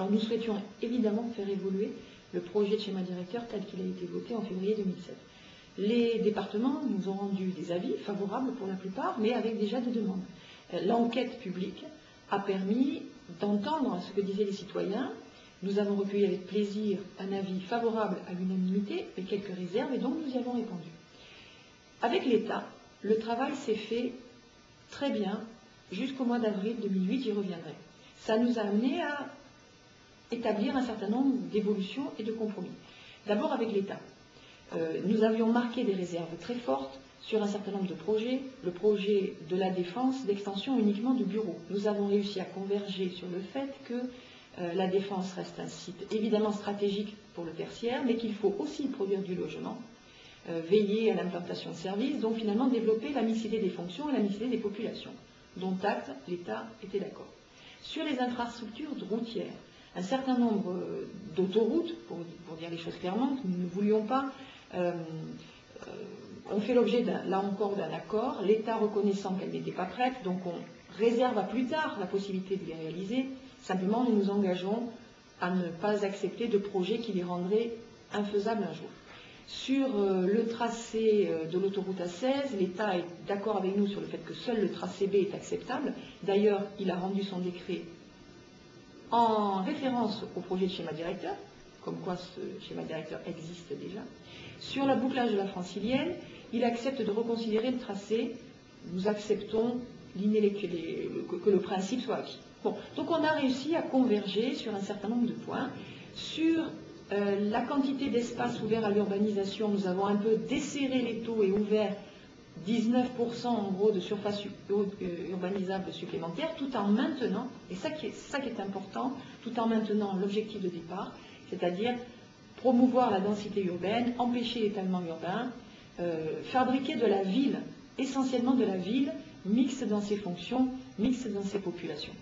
Alors nous souhaitions évidemment faire évoluer le projet de schéma directeur tel qu'il a été voté en février 2007. Les départements nous ont rendu des avis favorables pour la plupart, mais avec déjà des demandes. L'enquête publique a permis d'entendre ce que disaient les citoyens. Nous avons recueilli avec plaisir un avis favorable à l'unanimité, mais quelques réserves, et donc nous y avons répondu. Avec l'État, le travail s'est fait très bien jusqu'au mois d'avril 2008, j'y reviendrai. Ça nous a amené à établir un certain nombre d'évolutions et de compromis. D'abord avec l'État. Nous avions marqué des réserves très fortes sur un certain nombre de projets, le projet de la Défense d'extension uniquement de bureaux. Nous avons réussi à converger sur le fait que la Défense reste un site évidemment stratégique pour le tertiaire, mais qu'il faut aussi produire du logement, veiller à l'implantation de services, donc finalement développer la mixité des fonctions et la mixité des populations, dont acte, l'État était d'accord. Sur les infrastructures routières, un certain nombre d'autoroutes, pour dire les choses clairement, que nous ne voulions pas, ont fait l'objet, là encore, d'un accord, l'État reconnaissant qu'elles n'étaient pas prêtes, donc on réserve à plus tard la possibilité de les réaliser. Simplement, nous nous engageons à ne pas accepter de projets qui les rendraient infaisables un jour. Sur le tracé de l'autoroute A16, l'État est d'accord avec nous sur le fait que seul le tracé B est acceptable. D'ailleurs, il a rendu son décret en référence au projet de schéma directeur, comme quoi ce schéma directeur existe déjà. Sur la bouclage de la Francilienne, il accepte de reconsidérer le tracé. Nous acceptons que le principe soit acquis. Bon, donc on a réussi à converger sur un certain nombre de points. Sur la quantité d'espace ouvert à l'urbanisation, nous avons un peu desserré les taux et ouvert 19% en gros de surface urbanisable supplémentaire, tout en maintenant, et ça qui est important, tout en maintenant l'objectif de départ, c'est-à-dire promouvoir la densité urbaine, empêcher l'étalement urbain, fabriquer de la ville, essentiellement de la ville, mixte dans ses fonctions, mixte dans ses populations.